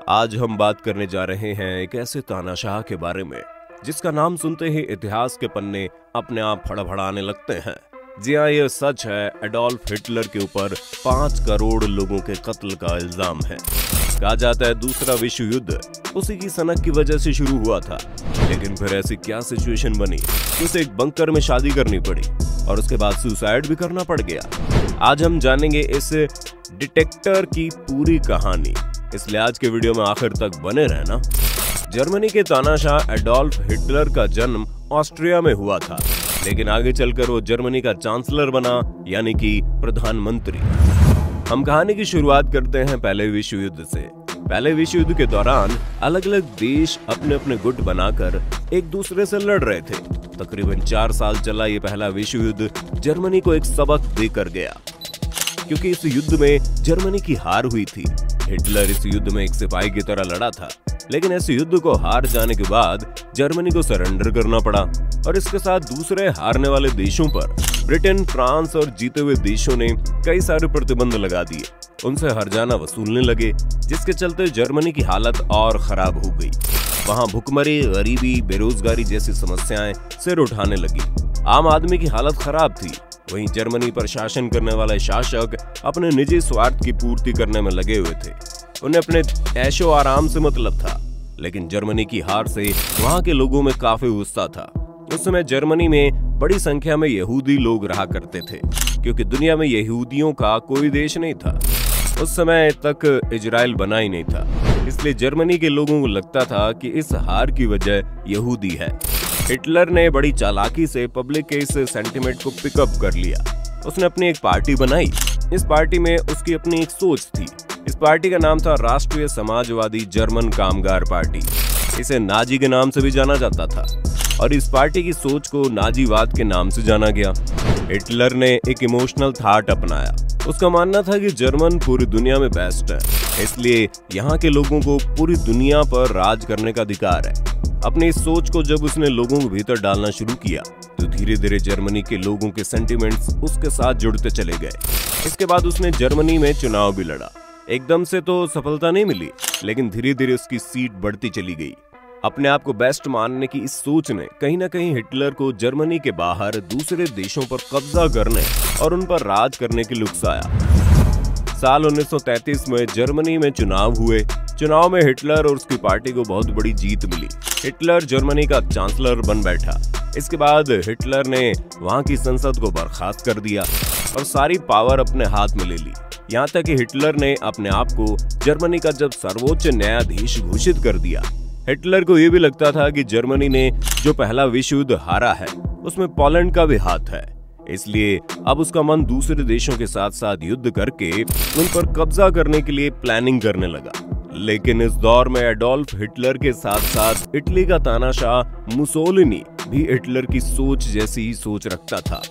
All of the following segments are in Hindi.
आज हम बात करने जा रहे हैं एक ऐसे तानाशाह के बारे में जिसका नाम सुनते ही इतिहास के पन्ने अपने आप फड़फड़ाने लगते हैं। जी हाँ, ये सच है, एडोल्फ हिटलर के ऊपर 5 करोड़ लोगों के कत्ल का इल्जाम है। कहा जाता है दूसरा विश्व युद्ध उसी की सनक की वजह से शुरू हुआ था, लेकिन फिर ऐसी क्या सिचुएशन बनी कि उसे एक बंकर में शादी करनी पड़ी और उसके बाद सुसाइड भी करना पड़ गया। आज हम जानेंगे इस डिटेक्टर की पूरी कहानी, इसलिए आज के वीडियो में आखिर तक बने रहना। जर्मनी के तानाशाह एडोल्फ हिटलर का जन्म ऑस्ट्रिया में हुआ था, लेकिन आगे चलकर वो जर्मनी का चांसलर बना, यानी कि प्रधानमंत्री। हम कहानी की शुरुआत करते हैं पहले विश्व युद्ध से। पहले विश्व युद्ध के दौरान अलग अलग देश अपने अपने गुट बनाकर एक दूसरे से लड़ रहे थे। तकरीबन 4 साल चला ये पहला विश्व युद्ध जर्मनी को एक सबक देकर गया, क्योंकि इस युद्ध में जर्मनी की हार हुई थी। हिटलर इस युद्ध में एक सिपाही की तरह लड़ा था, लेकिन इस युद्ध को हार जाने के बाद जर्मनी को सरेंडर करना पड़ा और इसके साथ दूसरे हारने वाले देशों पर ब्रिटेन, फ्रांस और जीते हुए देशों ने कई सारे प्रतिबंध लगा दिए। उनसे हर्जाना वसूलने लगे, जिसके चलते जर्मनी की हालत और खराब हो गई। वहां भुखमरी, गरीबी, बेरोजगारी जैसी समस्याएं सिर उठाने लगी। आम आदमी की हालत खराब थी। वहीं जर्मनी पर शासन करने वाले शासक अपने निजी स्वार्थ की पूर्ति करने में लगे हुए थे। उन्हें अपने ऐशो आराम से मतलब था, लेकिन जर्मनी की हार से वहां के लोगों में काफी गुस्सा था। उस समय जर्मनी में बड़ी संख्या में यहूदी लोग रहा करते थे, क्योंकि दुनिया में यहूदियों का कोई देश नहीं था। उस समय तक इजराइल बना ही नहीं था, इसलिए जर्मनी के लोगों को लगता था कि इस हार की वजह यहूदी है। हिटलर ने बड़ी चालाकी से पब्लिक के इस सेंटिमेंट को पिकअप कर लिया। उसने अपनी एक पार्टी बनाई। इस पार्टी में उसकी अपनी एक सोच थी। इस पार्टी का नाम था राष्ट्रीय समाजवादी जर्मन कामगार पार्टी। इसे नाजी के नाम से भी जाना जाता था और इस पार्टी की सोच को नाजीवाद के नाम से जाना गया। हिटलर ने एक इमोशनल थॉट अपनाया। उसका मानना था कि जर्मन पूरी दुनिया में बेस्ट है, इसलिए यहाँ के लोगों को पूरी दुनिया पर राज करने का अधिकार है। अपनी इस सोच को जब उसने लोगों के भीतर डालना शुरू किया, तो धीरे धीरे जर्मनी के लोगों के सेंटिमेंट्स उसके साथ जुड़ते चले गए। इसके बाद उसने जर्मनी में चुनाव भी लड़ा। एकदम से तो सफलता नहीं मिली, लेकिन धीरे धीरे उसकी सीट बढ़ती चली गई। अपने आप को बेस्ट मानने की इस सोच ने कहीं ना कहीं हिटलर को जर्मनी के बाहर दूसरे देशों पर कब्जा करने और उन पर राज करने की लुक्साया। साल 1933 में जर्मनी में चुनाव हुए। चुनाव में हिटलर और उसकी पार्टी को बहुत बड़ी जीत मिली। हिटलर जर्मनी का चांसलर बन बैठा। इसके बाद हिटलर ने वहां की संसद को बर्खास्त कर दिया और सारी पावर अपने हाथ में ले ली। यहाँ तक कि हिटलर ने अपने आप को जर्मनी का जब सर्वोच्च न्यायाधीश घोषित कर दिया। हिटलर को यह भी लगता था कि जर्मनी ने जो पहला विश्व युद्ध हारा है, उसमें पोलैंड का भी हाथ है, इसलिए अब उसका मन दूसरे देशों के साथ साथ युद्ध करके उन पर कब्जा करने के लिए प्लानिंग करने लगा। लेकिन इस दौर में एडोल्फ हिटलर के साथ साथ इटली का तानाशाह मुसोलिनी भी हिटलर की सोच जैसी ही सोच रखता था।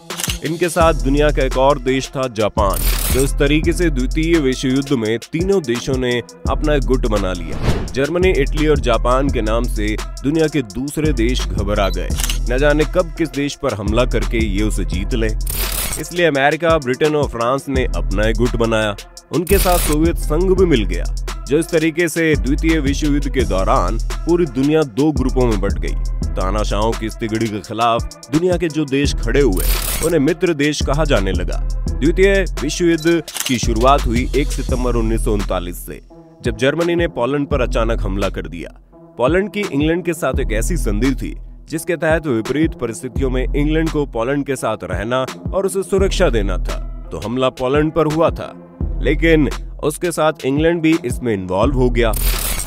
इनके साथ दुनिया का एक और देश था जापान, जो इस तरीके से द्वितीय विश्व युद्ध में तीनों देशों ने अपना एक गुट बना लिया। जर्मनी, इटली और जापान के नाम से दुनिया के दूसरे देश घबरा गए। न जाने कब किस देश पर हमला करके ये उसे जीत ले। इसलिए अमेरिका, ब्रिटेन और फ्रांस ने अपना एक गुट बनाया। उनके साथ सोवियत संघ भी मिल गया, जो इस तरीके से द्वितीय विश्व युद्ध के दौरान पूरी दुनिया 2 ग्रुपों में बंट गई। तानाशाहों की इस तिगड़ी के खिलाफ दुनिया के जो देश खड़े हुए, उन्हें मित्र देश कहा जाने लगा। द्वितीय विश्व युद्ध की शुरुआत हुई 1 सितंबर 1939 से, जब जर्मनी ने पोलैंड पर अचानक हमला कर दिया। पोलैंड की इंग्लैंड के साथ एक ऐसी संधि थी जिसके तहत विपरीत परिस्थितियों में इंग्लैंड को पोलैंड के साथ रहना और उसे सुरक्षा देना था। तो हमला पोलैंड पर हुआ था, लेकिन उसके साथ इंग्लैंड भी इसमें इन्वॉल्व हो गया।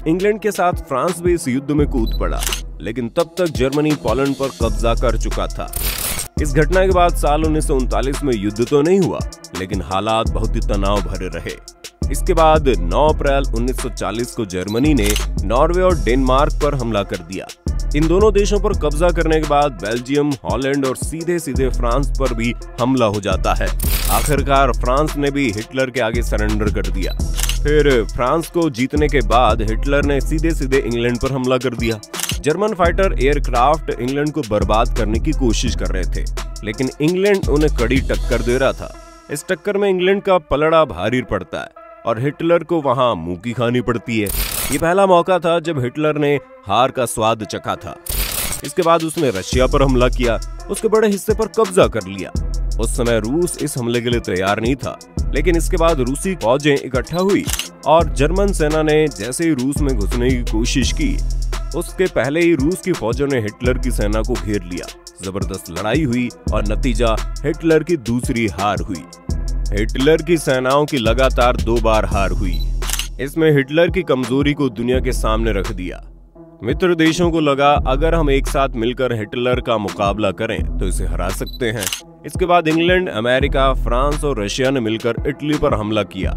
इंग्लैंड के साथ फ्रांस भी इस युद्ध में कूद पड़ा, लेकिन तब तक जर्मनी पोलैंड पर कब्जा कर चुका था। इस घटना के बाद साल 1939 में युद्ध तो नहीं हुआ, लेकिन हालात बहुत ही तनाव भरे रहे। इसके बाद 9 अप्रैल 1940 को जर्मनी ने नॉर्वे और डेनमार्क पर हमला कर दिया। इन दोनों देशों पर कब्जा करने के बाद बेल्जियम, हॉलैंड और सीधे सीधे फ्रांस पर भी हमला हो जाता है। आखिरकार फ्रांस ने भी हिटलर के आगे सरेंडर कर दिया। फिर फ्रांस को जीतने के बाद हिटलर ने सीधे सीधे इंग्लैंड पर हमला कर दिया। जर्मन फाइटर एयरक्राफ्ट इंग्लैंड को बर्बाद करने की कोशिश कर रहे थे, लेकिन इंग्लैंड उन्हें कड़ी टक्कर दे रहा था। इस टक्कर में इंग्लैंड का पलड़ा भारी पड़ता है और हिटलर को वहां मुंह की खानी पड़ती है। ये पहला मौका था जब हिटलर ने हार का स्वाद चखा था। इसके बाद उसने रशिया पर हमला किया, उसके बड़े हिस्से पर कब्जा कर लिया। उस समय रूस इस हमले के लिए तैयार नहीं था, लेकिन इसके बाद रूसी फौजें इकट्ठा हुई और जर्मन सेना ने जैसे ही रूस में घुसने की कोशिश की, उसके पहले ही रूस की फौजों ने हिटलर की सेना को घेर लिया। जबरदस्त लड़ाई हुई और नतीजा हिटलर की दूसरी हार हुई। हिटलर की सेनाओं की लगातार 2 बार हार हुई। इसमें हिटलर की कमजोरी को दुनिया के सामने रख दिया। मित्र देशों को लगा अगर हम एक साथ मिलकर हिटलर का मुकाबला करें तो इसे हरा सकते हैं। इसके बाद इंग्लैंड, अमेरिका, फ्रांस और रशिया ने मिलकर इटली पर हमला किया।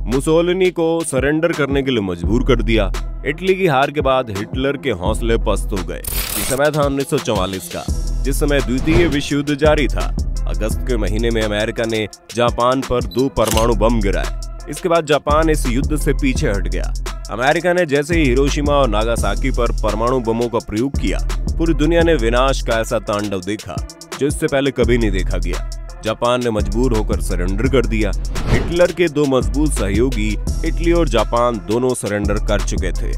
मुसोलिनी को सरेंडर करने के लिए मजबूर कर दिया। इटली की हार के बाद हिटलर के हौसले पस्त हो गए। ये समय था 1944 का, जिस समय द्वितीय विश्व युद्ध जारी था। अगस्त के महीने में अमेरिका ने जापान पर 2 परमाणु बम गिराए। इसके बाद जापान इस युद्ध से पीछे हट गया। अमेरिका ने जैसे ही हिरोशिमा और नागासाकी पर परमाणु बमों का प्रयोग किया, पूरी दुनिया ने विनाश का ऐसा तांडव देखा जो इससे पहले कभी नहीं देखा गया। जापान ने मजबूर होकर सरेंडर कर दिया। हिटलर के 2 मजबूत सहयोगी इटली और जापान दोनों सरेंडर कर चुके थे।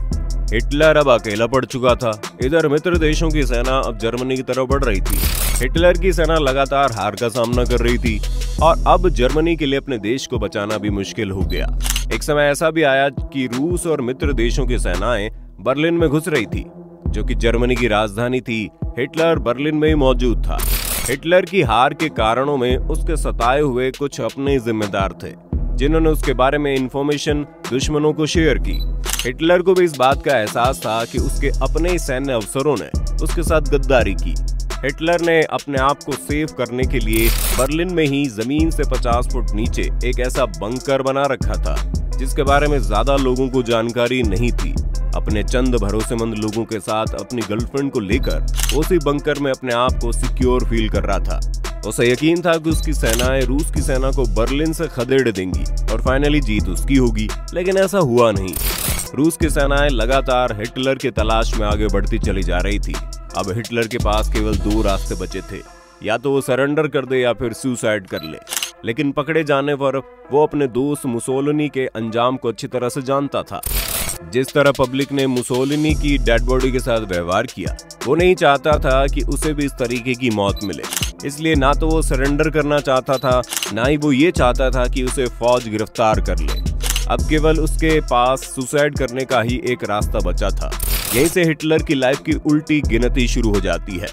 हिटलर अब अकेला पड़ चुका था। इधर मित्र देशों की सेना अब जर्मनी की तरफ बढ़ रही थी। हिटलर की सेना लगातार हार का सामना कर रही थी और अब जर्मनी के लिए अपने देश को बचाना भी मुश्किल हो गया। एक समय ऐसा भी आया कि रूस और मित्र देशों की सेनाएं बर्लिन में घुस रही थी, जो कि जर्मनी की राजधानी थी। हिटलर बर्लिन में ही मौजूद था। हिटलर की हार के कारणों में उसके सताए हुए कुछ अपने जिम्मेदार थे, जिन्होंने उसके बारे में इंफॉर्मेशन दुश्मनों को शेयर की। हिटलर को भी इस बात का एहसास था कि उसके अपने ही सैन्य अफसरों ने उसके साथ गद्दारी की। हिटलर ने अपने आप को सेव करने के लिए बर्लिन में ही जमीन से 50 फुट नीचे एक ऐसा बंकर बना रखा था जिसके बारे में ज्यादा लोगों को जानकारी नहीं थी। अपने चंद भरोसेमंद लोगों के साथ अपनी गर्लफ्रेंड को लेकर उसी बंकर में अपने आप को सिक्योर फील कर रहा था। उसे यकीन था कि उसकी सेनाएं रूस की सेना को बर्लिन से खदेड़ देंगी और फाइनली जीत उसकी होगी, लेकिन ऐसा हुआ नहीं। रूस की सेनाएं लगातार हिटलर की तलाश में आगे बढ़ती चली जा रही थी। अब हिटलर के पास केवल 2 रास्ते बचे थे, या तो वो सरेंडर कर दे या फिर सुसाइड कर ले। लेकिन पकड़े जाने पर वो अपने दोस्त मुसोलिनी के अंजाम को अच्छी तरह से जानता था। जिस तरह पब्लिक ने मुसोलिनी की डेड बॉडी के साथ व्यवहार किया, वो नहीं चाहता था कि उसे भी इस तरीके की मौत मिले। इसलिए ना तो वो सरेंडर करना चाहता था, ना ही वो ये चाहता था कि उसे फौज गिरफ्तार कर ले। अब केवल उसके पास सुसाइड करने का ही एक रास्ता बचा था। यहीं से हिटलर की लाइफ की उल्टी गिनती शुरू हो जाती है।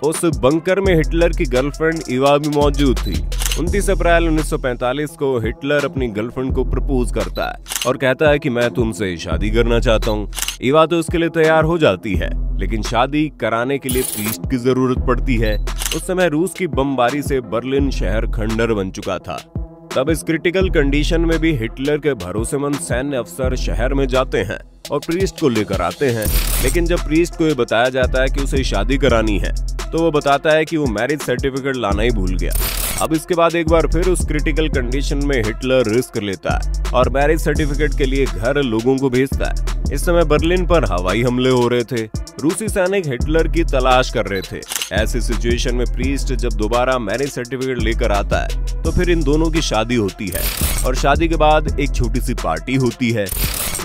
उस बंकर में हिटलर की गर्लफ्रेंड इवा भी मौजूद थी। 29 अप्रैल 1945 को हिटलर अपनी गर्लफ्रेंड को प्रपोज करता है और कहता है कि मैं तुमसे शादी करना चाहता हूँ। इवा तो उसके लिए तैयार हो जाती है, लेकिन शादी कराने के लिए प्रीस्ट की जरूरत पड़ती है। उस समय रूस की बमबारी से बर्लिन शहर खंडर बन चुका था। तब इस क्रिटिकल कंडीशन में भी हिटलर के भरोसेमंद सैन्य अफसर शहर में जाते हैं और प्रीस्ट को लेकर आते हैं। लेकिन जब प्रीस्ट को ये बताया जाता है कि उसे शादी करानी है, तो वो बताता है कि वो मैरिज सर्टिफिकेट लाना ही भूल गया। अब इसके बाद एक बार फिर उस क्रिटिकल कंडीशन में हिटलर रिस्क लेता है और मैरिज सर्टिफिकेट के लिए घर लोगों को भेजता है। इस समय बर्लिन पर हवाई हमले हो रहे थे। रूसी सैनिक हिटलर की तलाश कर रहे थे। ऐसी सिचुएशन में प्रीस्ट जब दोबारा मैरिज सर्टिफिकेट लेकर आता है, तो फिर इन दोनों की शादी होती है और शादी के बाद एक छोटी सी पार्टी होती है।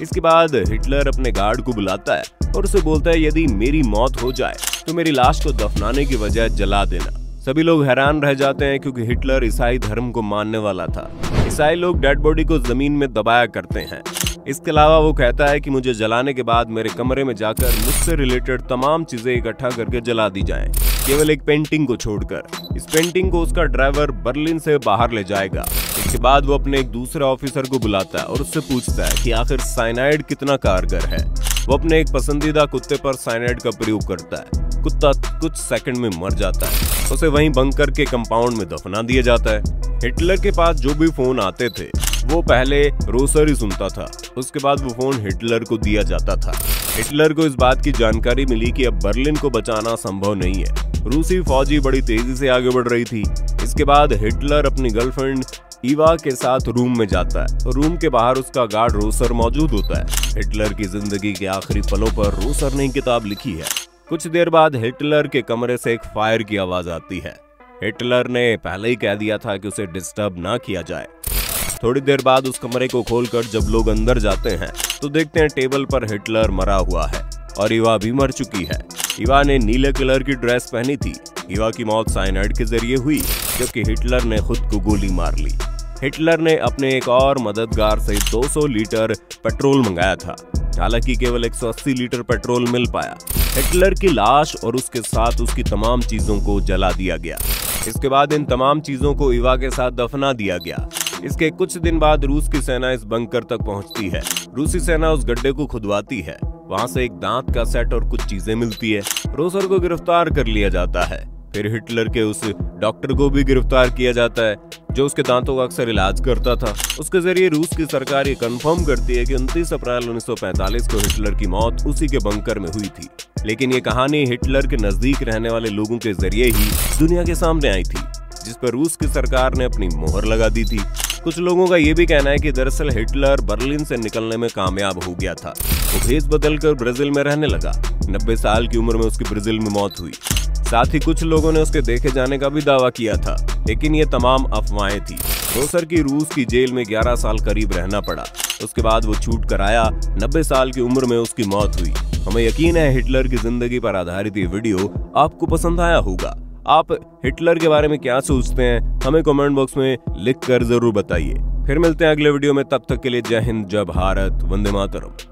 इसके बाद हिटलर अपने गार्ड को बुलाता है और उसे बोलता है, यदि मेरी मौत हो जाए तो मेरी लाश को दफनाने की बजाय जला देना। सभी लोग हैरान रह जाते हैं क्योंकि हिटलर ईसाई धर्म को मानने वाला था। ईसाई लोग डेड बॉडी को जमीन में दबाया करते हैं। इसके अलावा वो कहता है कि मुझे जलाने के बाद मेरे कमरे में जाकर मुझसे रिलेटेड तमाम चीजें इकट्ठा करके जला दी जाएं, केवल एक पेंटिंग को छोड़कर। इस पेंटिंग को उसका ड्राइवर बर्लिन से बाहर ले जाएगा। इसके बाद वो अपने एक दूसरे ऑफिसर को बुलाता है और उससे पूछता है कि आखिर साइनाइड कितना कारगर है। वो अपने एक पसंदीदा कुत्ते पर साइनाइड का प्रयोग करता है। कुत्ता कुछ सेकंड में मर जाता है। उसे वहीं बंकर के कंपाउंड में दफना दिया जाता है। हिटलर के पास जो भी फोन आते थे, वो पहले रोसर ही सुनता था। उसके बाद वो फोन हिटलर को दिया जाता था। हिटलर को इस बात की जानकारी मिली कि अब बर्लिन को बचाना संभव नहीं है। रूसी फौजी बड़ी तेजी से आगे बढ़ रही थी। इसके बाद हिटलर अपनी गर्लफ्रेंड इवा के साथ रूम में जाता है। रूम के बाहर उसका गार्ड रोसर मौजूद होता है। हिटलर की जिंदगी के आखिरी पलों पर रोसर ने किताब लिखी है। कुछ देर बाद हिटलर के कमरे से एक फायर की आवाज आती है। हिटलर ने पहले ही कह दिया था कि उसे डिस्टर्ब ना किया जाए। थोड़ी देर बाद उस कमरे को खोलकर जब लोग अंदर जाते हैं तो देखते हैं टेबल पर हिटलर मरा हुआ है और इवा भी मर चुकी है। इवा ने नीले कलर की ड्रेस पहनी थी। इवा की मौत साइनाइड के जरिए हुई, जबकि हिटलर ने खुद को गोली मार ली। हिटलर ने अपने एक और मददगार से 200 लीटर पेट्रोल मंगाया था, हालांकि केवल 180 लीटर पेट्रोल मिल पाया। हिटलर की लाश और उसके साथ उसकी तमाम चीजों को जला दिया गया। इसके बाद इन तमाम चीजों को इवा के साथ दफना दिया गया। इसके कुछ दिन बाद रूस की सेना इस बंकर तक पहुंचती है। रूसी सेना उस गड्ढे को खुदवाती है। वहां से एक दांत का सेट और कुछ चीजें मिलती है। रोसर को गिरफ्तार कर लिया जाता है। फिर हिटलर के उस डॉक्टर को भी गिरफ्तार किया जाता है जो उसके दांतों का अक्सर इलाज करता था। उसके जरिए रूस की सरकार ये कंफर्म करती है कि 29 अप्रैल 1945 को हिटलर की मौत उसी के बंकर में हुई थी। लेकिन ये कहानी हिटलर के नजदीक रहने वाले लोगों के जरिए ही दुनिया के सामने आई थी, जिस पर रूस की सरकार ने अपनी मोहर लगा दी थी। कुछ लोगों का ये भी कहना है कि दरअसल हिटलर बर्लिन से निकलने में कामयाब हो गया था। वो भेष बदलकर ब्राजील में रहने लगा। 90 साल की उम्र में उसकी ब्राजील में मौत हुई। साथ ही कुछ लोगों ने उसके देखे जाने का भी दावा किया था, लेकिन ये तमाम अफवाहें थी। रोसर की रूस की जेल में 11 साल करीब रहना पड़ा। उसके बाद वो छूट कर आया। 90 साल की उम्र में उसकी मौत हुई। हमें यकीन है हिटलर की जिंदगी पर आधारित ये वीडियो आपको पसंद आया होगा। आप हिटलर के बारे में क्या सोचते हैं, हमें कमेंट बॉक्स में लिख कर जरूर बताइए। फिर मिलते हैं अगले वीडियो में, तब तक के लिए जय हिंद, जय भारत, वंदे मातरम।